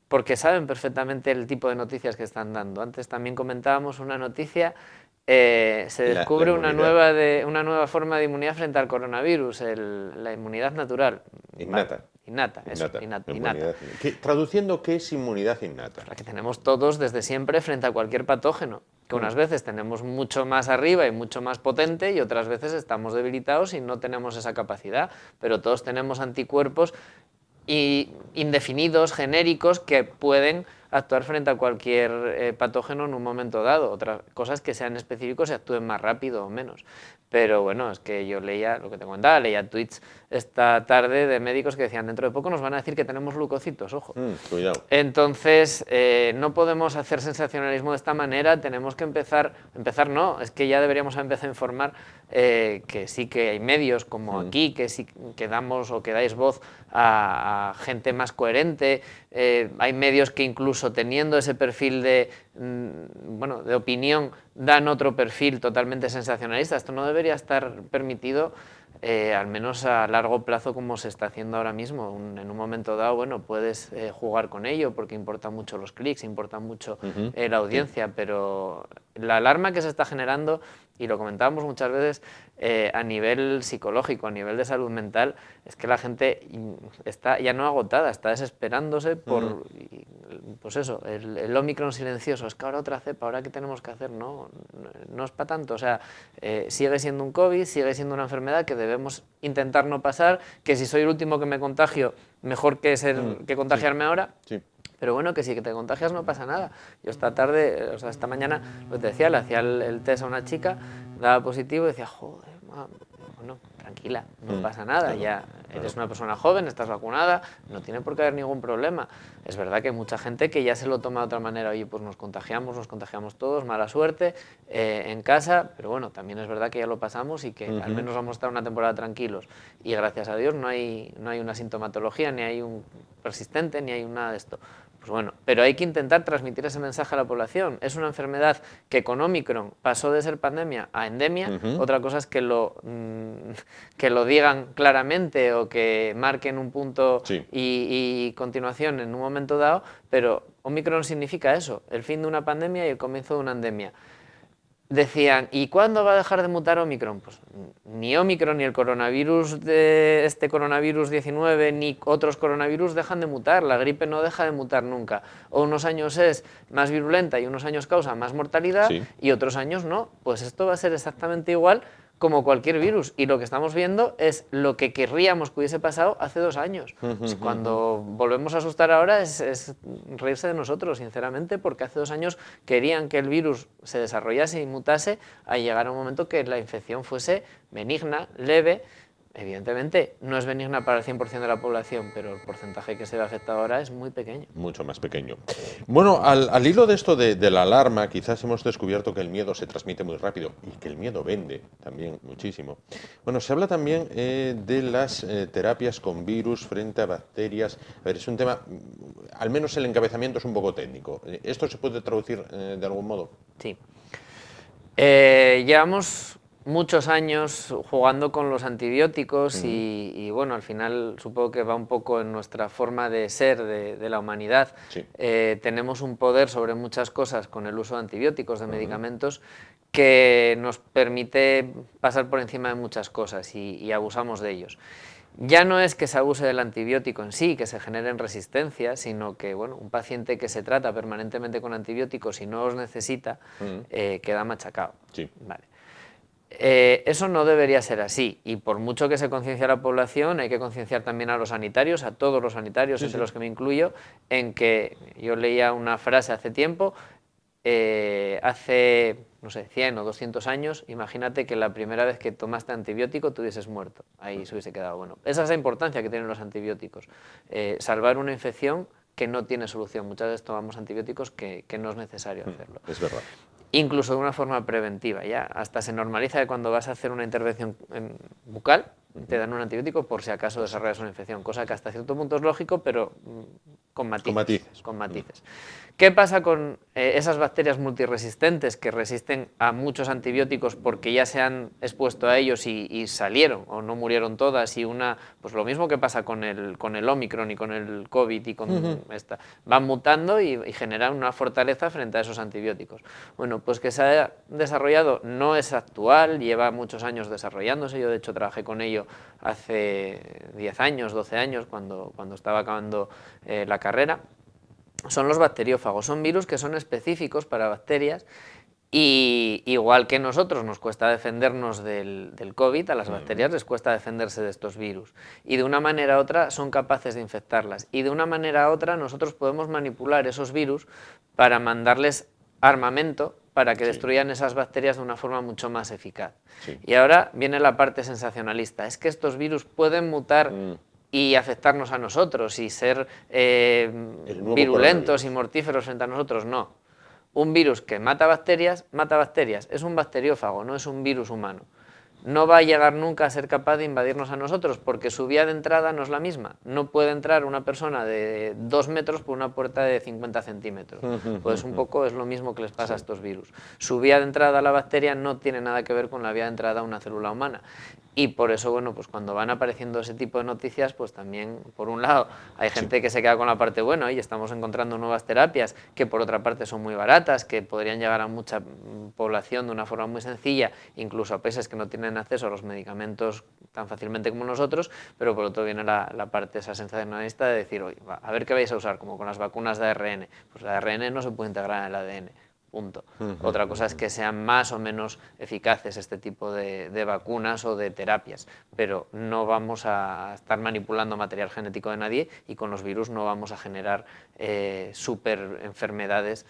I: porque saben perfectamente el tipo de noticias que están dando. Antes también comentábamos una noticia, se descubre una nueva forma de inmunidad frente al coronavirus, la inmunidad natural.
A: Innata.
I: Innata.
A: Traduciendo, ¿qué es inmunidad innata?
I: La que tenemos todos desde siempre frente a cualquier patógeno, que unas veces tenemos mucho más arriba y mucho más potente y otras veces estamos debilitados y no tenemos esa capacidad, pero todos tenemos anticuerpos indefinidos, genéricos, que pueden actuar frente a cualquier patógeno en un momento dado. Otra cosa es que sean específicos y actúen más rápido o menos. Pero bueno, es que yo leía, lo que te comentaba, leía tweets esta tarde de médicos que decían, dentro de poco nos van a decir que tenemos leucocitos, ojo.
A: Cuidado.
I: Entonces, no podemos hacer sensacionalismo de esta manera, tenemos que empezar no, es que ya deberíamos empezar a informar que sí que hay medios como aquí, que sí que damos o que dais voz a gente más coherente, hay medios que incluso teniendo ese perfil de opinión, dan otro perfil totalmente sensacionalista. Esto no debería estar permitido, al menos a largo plazo, como se está haciendo ahora mismo. En un momento dado, bueno, puedes jugar con ello porque importan mucho los clics, importa mucho la audiencia, pero la alarma que se está generando, y lo comentábamos muchas veces, a nivel psicológico, a nivel de salud mental, es que la gente está ya no agotada, está desesperándose por, pues eso, el Omicron silencioso. Es que ahora otra cepa, ¿ahora qué tenemos que hacer? No es para tanto, o sea, sigue siendo un COVID, sigue siendo una enfermedad que debemos intentar no pasar, que si soy el último que me contagio, mejor que contagiarme ahora. Sí. Pero bueno, que si te contagias no pasa nada. Yo esta mañana, lo que te decía, le hacía el test a una chica, daba positivo y decía, joder, bueno, tranquila, no pasa nada, ya eres una persona joven, estás vacunada, no tiene por qué haber ningún problema. Es verdad que hay mucha gente que ya se lo toma de otra manera, oye, pues nos contagiamos todos, mala suerte, en casa, pero bueno, también es verdad que ya lo pasamos y que al menos vamos a estar una temporada tranquilos. Y gracias a Dios no hay una sintomatología, ni hay un persistente, ni hay nada de esto. Pues bueno, pero hay que intentar transmitir ese mensaje a la población. Es una enfermedad que con Omicron pasó de ser pandemia a endemia. Otra cosa es que lo digan claramente o que marquen un punto y continuación en un momento dado, pero Omicron significa eso, el fin de una pandemia y el comienzo de una endemia. Decían, ¿y cuándo va a dejar de mutar Omicron? Pues ni Omicron, ni el coronavirus de este coronavirus 19, ni otros coronavirus dejan de mutar. La gripe no deja de mutar nunca. O unos años es más virulenta y unos años causa más mortalidad y otros años no. Pues esto va a ser exactamente igual como cualquier virus, y lo que estamos viendo es lo que querríamos que hubiese pasado hace 2 años. Cuando volvemos a asustar ahora es reírse de nosotros, sinceramente, porque hace 2 años querían que el virus se desarrollase y mutase a llegar a un momento que la infección fuese benigna, leve. Evidentemente no es benigna para el 100% de la población, pero el porcentaje que se ve afectado ahora es muy pequeño.
A: Mucho más pequeño. Bueno, al hilo de esto de la alarma, quizás hemos descubierto que el miedo se transmite muy rápido y que el miedo vende también muchísimo. Bueno, se habla también de las terapias con virus frente a bacterias. A ver, es un tema, al menos el encabezamiento es un poco técnico. ¿Esto se puede traducir de algún modo?
I: Sí. Llevamos muchos años jugando con los antibióticos y bueno, al final supongo que va un poco en nuestra forma de ser de la humanidad.
A: Sí.
I: Tenemos un poder sobre muchas cosas con el uso de antibióticos, de medicamentos, que nos permite pasar por encima de muchas cosas y abusamos de ellos. Ya no es que se abuse del antibiótico en sí, que se generen resistencias, sino que bueno, un paciente que se trata permanentemente con antibióticos y no los necesita, queda machacado.
A: Sí.
I: Vale. Eso no debería ser así, y por mucho que se conciencie a la población, hay que concienciar también a los sanitarios, a todos los sanitarios, entre los que me incluyo, en que yo leía una frase hace tiempo, hace, no sé, 100 o 200 años, imagínate que la primera vez que tomaste antibiótico tú hubieses muerto, ahí se hubiese quedado. Bueno, esa es la importancia que tienen los antibióticos, salvar una infección que no tiene solución. Muchas veces tomamos antibióticos que no es necesario hacerlo.
A: Es verdad.
I: Incluso de una forma preventiva, ya hasta se normaliza que cuando vas a hacer una intervención bucal te dan un antibiótico por si acaso desarrollas una infección, cosa que hasta cierto punto es lógico, pero con matices. ¿Qué pasa con esas bacterias multiresistentes que resisten a muchos antibióticos porque ya se han expuesto a ellos y salieron o no murieron todas? Y pues lo mismo que pasa con el Omicron y con el COVID y con esta, van mutando y generan una fortaleza frente a esos antibióticos. Bueno, pues que se ha desarrollado, no es actual, lleva muchos años desarrollándose. Yo de hecho trabajé con ello hace 10 años, 12 años, cuando estaba acabando la carrera. Son los bacteriófagos, son virus que son específicos para bacterias y igual que nosotros nos cuesta defendernos del COVID, a las bacterias les cuesta defenderse de estos virus y de una manera u otra son capaces de infectarlas y de una manera u otra nosotros podemos manipular esos virus para mandarles armamento para que destruyan esas bacterias de una forma mucho más eficaz. Y ahora viene la parte sensacionalista, es que estos virus pueden mutar y afectarnos a nosotros y ser virulentos y mortíferos frente a nosotros, no. Un virus que mata bacterias, es un bacteriófago, no es un virus humano. No va a llegar nunca a ser capaz de invadirnos a nosotros porque su vía de entrada no es la misma. No puede entrar una persona de 2 metros por una puerta de 50 centímetros. Pues un poco es lo mismo que les pasa a estos virus. Su vía de entrada a la bacteria no tiene nada que ver con la vía de entrada a una célula humana. Y por eso, bueno, pues cuando van apareciendo ese tipo de noticias, pues también, por un lado, hay gente que se queda con la parte buena y estamos encontrando nuevas terapias que por otra parte son muy baratas, que podrían llegar a mucha población de una forma muy sencilla, incluso a países que no tienen acceso a los medicamentos tan fácilmente como nosotros, pero por otro viene la parte esa sensacionalista de decir, oye, a ver qué vais a usar, como con las vacunas de ARN. Pues la ARN no se puede integrar en el ADN. Punto. Otra cosa es que sean más o menos eficaces este tipo de vacunas o de terapias, pero no vamos a estar manipulando material genético de nadie y con los virus no vamos a generar super enfermedades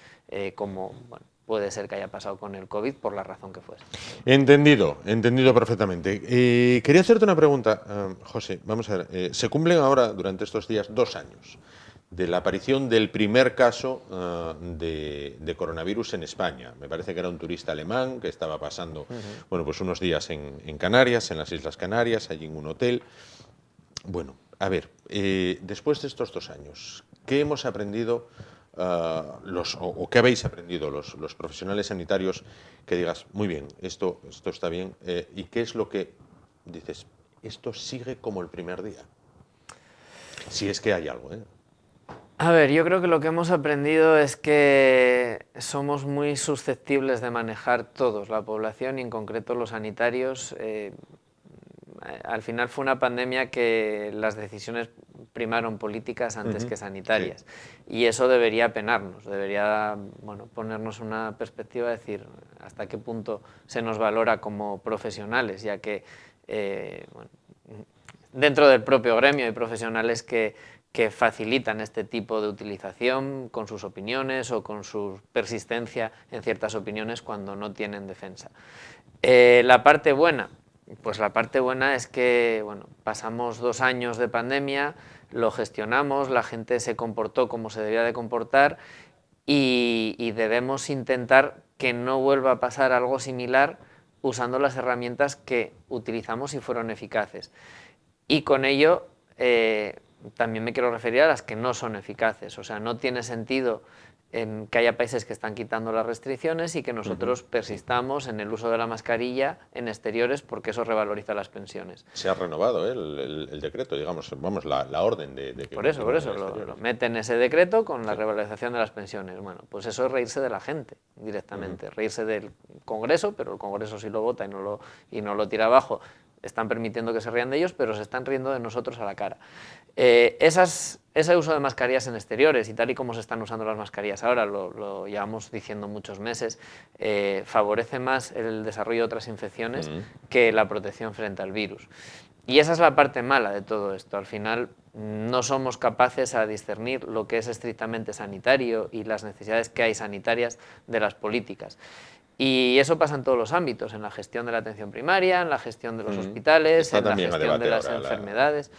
I: como bueno, puede ser que haya pasado con el COVID por la razón que fuese.
A: Entendido perfectamente. Quería hacerte una pregunta, José. Vamos a ver, se cumplen ahora, durante estos días, 2 años de la aparición del primer caso de coronavirus en España. Me parece que era un turista alemán que estaba pasando bueno, pues unos días en Canarias, en las Islas Canarias, allí en un hotel. Bueno, a ver, después de estos 2 años, ¿qué hemos aprendido o qué habéis aprendido los profesionales sanitarios que digas, muy bien, esto está bien, y qué es lo que dices, esto sigue como el primer día? Si es que hay algo, ¿eh?
I: A ver, yo creo que lo que hemos aprendido es que somos muy susceptibles de manejar todos, la población y en concreto los sanitarios. Al final fue una pandemia que las decisiones primaron políticas antes que sanitarias. Y eso debería penarnos, debería ponernos una perspectiva de decir hasta qué punto se nos valora como profesionales, ya que dentro del propio gremio hay profesionales que facilitan este tipo de utilización con sus opiniones o con su persistencia en ciertas opiniones cuando no tienen defensa. La parte buena, pues la parte buena es que pasamos 2 años de pandemia, lo gestionamos, la gente se comportó como se debía de comportar y debemos intentar que no vuelva a pasar algo similar usando las herramientas que utilizamos y fueron eficaces. Y con ello también me quiero referir a las que no son eficaces. O sea, no tiene sentido que haya países que están quitando las restricciones y que nosotros persistamos en el uso de la mascarilla en exteriores porque eso revaloriza las pensiones.
A: Se ha renovado el decreto, digamos, vamos, la orden de que...
I: Por eso, lo meten ese decreto con la revalorización de las pensiones. Bueno, pues eso es reírse de la gente directamente, reírse del Congreso, pero el Congreso sí lo vota y no lo tira abajo. Están permitiendo que se rían de ellos, pero se están riendo de nosotros a la cara. Ese uso de mascarillas en exteriores y tal y como se están usando las mascarillas ahora, lo llevamos diciendo muchos meses, favorece más el desarrollo de otras infecciones que la protección frente al virus. Y esa es la parte mala de todo esto. Al final no somos capaces a discernir lo que es estrictamente sanitario y las necesidades que hay sanitarias de las políticas. Y eso pasa en todos los ámbitos, en la gestión de la atención primaria, en la gestión de los hospitales, en la gestión de las enfermedades.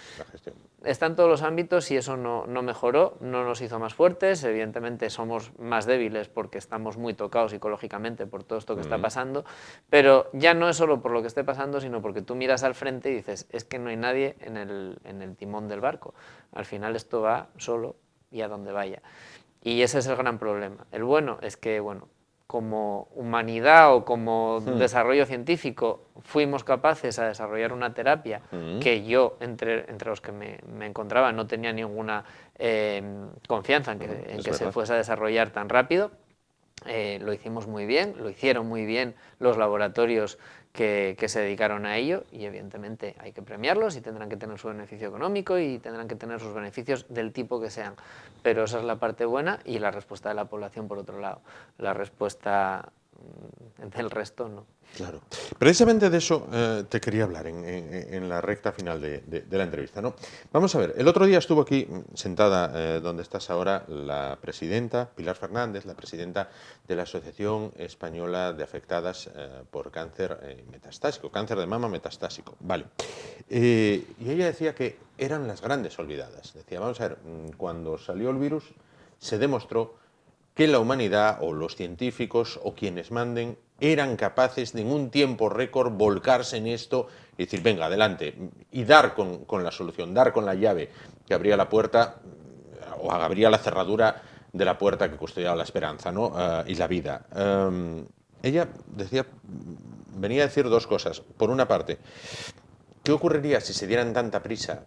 I: Está en todos los ámbitos y eso no mejoró, no nos hizo más fuertes. Evidentemente somos más débiles porque estamos muy tocados psicológicamente por todo esto que está pasando, pero ya no es solo por lo que esté pasando, sino porque tú miras al frente y dices, es que no hay nadie en el timón del barco. Al final esto va solo y a donde vaya. Y ese es el gran problema. El bueno es que, como humanidad o como desarrollo científico fuimos capaces a desarrollar una terapia que yo, entre los que me encontraba, no tenía ninguna confianza en que se fuese a desarrollar tan rápido. Lo hicimos muy bien, lo hicieron muy bien los laboratorios que se dedicaron a ello y evidentemente hay que premiarlos y tendrán que tener su beneficio económico y tendrán que tener sus beneficios del tipo que sean, pero esa es la parte buena y la respuesta de la población por otro lado. La respuesta del resto no.
A: Claro. Precisamente de eso te quería hablar en la recta final de la entrevista, ¿no? Vamos a ver, el otro día estuvo aquí sentada donde estás ahora la presidenta, Pilar Fernández, la presidenta de la Asociación Española de Afectadas por Cáncer Metastásico, cáncer de mama metastásico, vale. Y ella decía que eran las grandes olvidadas. Decía, vamos a ver, cuando salió el virus se demostró que la humanidad o los científicos o quienes manden eran capaces de en un tiempo récord volcarse en esto y decir, venga, adelante, y dar con la solución, dar con la llave que abría la puerta o abría la cerradura de la puerta que custodiaba la esperanza, ¿no? Y la vida. Ella decía, venía a decir 2 cosas. Por una parte, ¿qué ocurriría si se dieran tanta prisa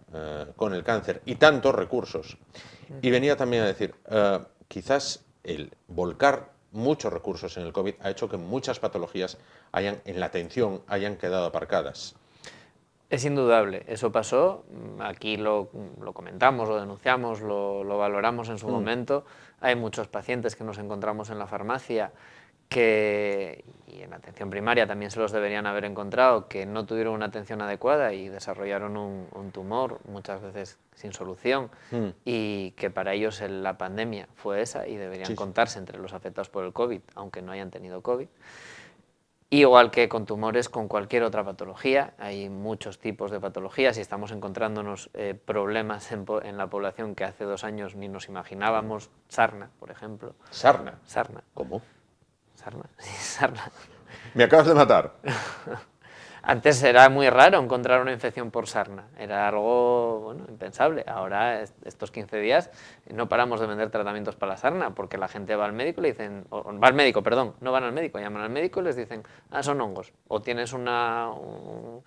A: con el cáncer y tantos recursos? Y venía también a decir, quizás el volcar muchos recursos en el COVID ha hecho que muchas patologías en la atención hayan quedado aparcadas.
I: Es indudable, eso pasó, aquí lo comentamos, lo denunciamos, lo valoramos en su momento. Hay muchos pacientes que nos encontramos en la farmacia y en la atención primaria también se los deberían haber encontrado, que no tuvieron una atención adecuada y desarrollaron un tumor, muchas veces sin solución, y que para ellos la pandemia fue esa y deberían contarse entre los afectados por el COVID, aunque no hayan tenido COVID. Igual que con tumores, con cualquier otra patología, hay muchos tipos de patologías y estamos encontrándonos problemas en la población que hace 2 años ni nos imaginábamos. Sarna, por ejemplo.
A: ¿Sarna?
I: Sarna.
A: ¿Cómo?
I: Sarna, sí, sarna.
A: Me acabas de matar.
I: Antes era muy raro encontrar una infección por sarna, era algo impensable. Ahora, estos 15 días, no paramos de vender tratamientos para la sarna, porque la gente va al médico y le dicen, va al médico, perdón, no van al médico, llaman al médico y les dicen, son hongos, o tienes un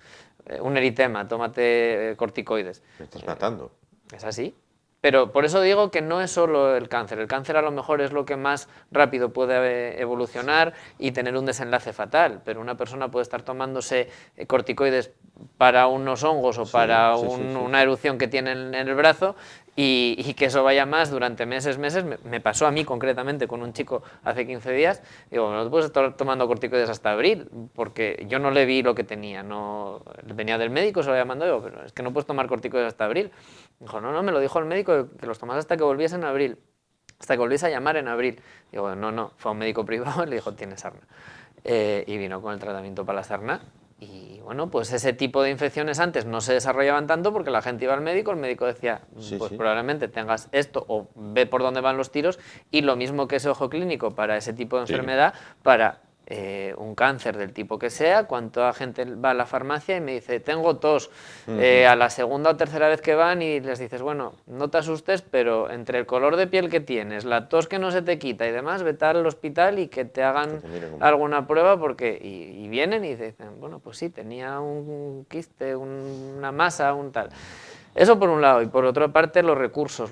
I: eritema, tómate corticoides.
A: Me estás matando.
I: Es así. Pero por eso digo que no es solo el cáncer a lo mejor es lo que más rápido puede evolucionar y tener un desenlace fatal, pero una persona puede estar tomándose corticoides para unos hongos o para una erupción que tiene en el brazo y que eso vaya más durante meses. Me pasó a mí concretamente con un chico hace 15 días, digo, no te puedes estar tomando corticoides hasta abril, porque yo no le vi lo que tenía, no, venía del médico, se lo había mandado, digo, pero es que no puedes tomar corticoides hasta abril. Dijo, no, me lo dijo el médico, que los tomas hasta que volviese en abril, hasta que volviese a llamar en abril. Digo, no, fue a un médico privado y le dijo, tienes sarna. Y vino con el tratamiento para la sarna. Y bueno, pues ese tipo de infecciones antes no se desarrollaban tanto porque la gente iba al médico, el médico decía, pues probablemente tengas esto o ve por dónde van los tiros, y lo mismo que ese ojo clínico para ese tipo de enfermedad, para un cáncer del tipo que sea. Cuánta gente va a la farmacia y me dice, tengo tos, a la segunda o tercera vez que van y les dices, bueno, no te asustes, pero entre el color de piel que tienes, la tos que no se te quita y demás, vete al hospital y que te hagan alguna prueba, porque y vienen y dicen, bueno, pues sí, tenía un quiste, una masa, un tal. Eso por un lado, y por otra parte los recursos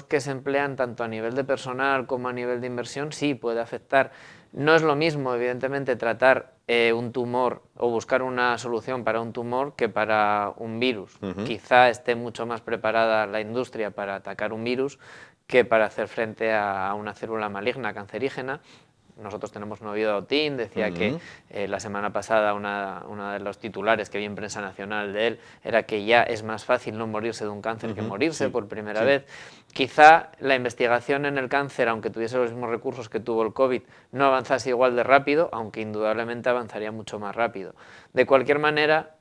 I: que se emplean tanto a nivel de personal como a nivel de inversión, sí puede afectar. No es lo mismo, evidentemente, tratar un tumor o buscar una solución para un tumor que para un virus. Quizá esté mucho más preparada la industria para atacar un virus que para hacer frente a una célula maligna cancerígena. Nosotros tenemos un Oviedo Autín, decía que la semana pasada una de los titulares que vi en prensa nacional de él era que ya es más fácil no morirse de un cáncer que morirse por primera vez. Quizá la investigación en el cáncer, aunque tuviese los mismos recursos que tuvo el COVID, no avanzase igual de rápido, aunque indudablemente avanzaría mucho más rápido. De cualquier manera,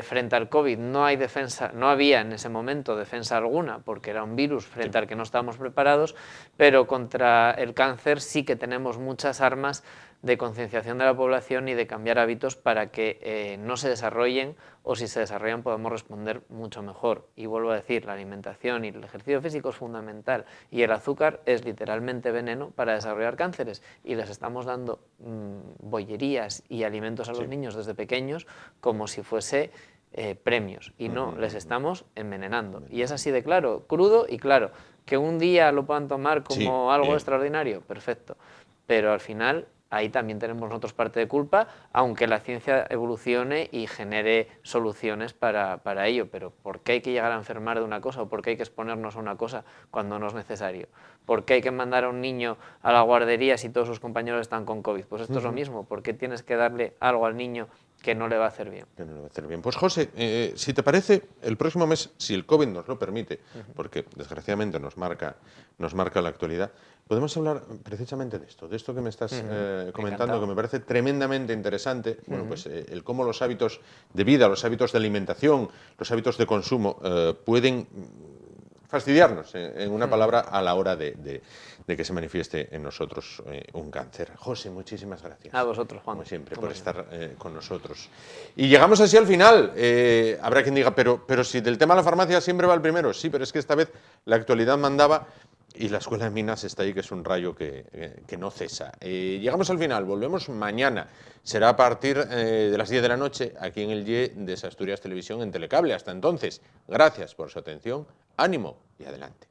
I: frente al COVID no había en ese momento defensa alguna, porque era un virus frente al que no estábamos preparados, pero contra el cáncer sí que tenemos muchas armas de concienciación de la población y de cambiar hábitos para que no se desarrollen, o si se desarrollan podamos responder mucho mejor. Y vuelvo a decir, la alimentación y el ejercicio físico es fundamental, y el azúcar es literalmente veneno para desarrollar cánceres, y les estamos dando bollerías y alimentos a los niños desde pequeños como si fuese premios, y no, les estamos envenenando. Y es así de claro, crudo y claro. Que un día lo puedan tomar como algo extraordinario, perfecto, pero al final ahí también tenemos nosotros parte de culpa, aunque la ciencia evolucione y genere soluciones para ello. Pero ¿por qué hay que llegar a enfermar de una cosa, o por qué hay que exponernos a una cosa cuando no es necesario? ¿Por qué hay que mandar a un niño a la guardería si todos sus compañeros están con COVID? Pues esto es lo mismo. ¿Por qué tienes que darle algo al niño que no le va a hacer bien?
A: Que no le va a hacer bien. Pues José, si te parece, el próximo mes, si el COVID nos lo permite, porque desgraciadamente nos marca la actualidad, podemos hablar precisamente de esto que me estás comentando,
I: Encantado.
A: que me parece tremendamente interesante. Bueno, pues el cómo los hábitos de vida, los hábitos de alimentación, los hábitos de consumo pueden fastidiarnos, en una palabra, a la hora de que se manifieste en nosotros un cáncer. José, muchísimas gracias.
I: A vosotros, Juan.
A: Como siempre, por estar con nosotros. Y llegamos así al final. Habrá quien diga, pero si del tema de la farmacia siempre va el primero. Sí, pero es que esta vez la actualidad mandaba, y la Escuela de Minas está ahí, que es un rayo que no cesa. Llegamos al final, volvemos mañana. Será a partir de las 10 de la noche, aquí en el YE de Asturias Televisión, en Telecable. Hasta entonces, gracias por su atención, ánimo y adelante.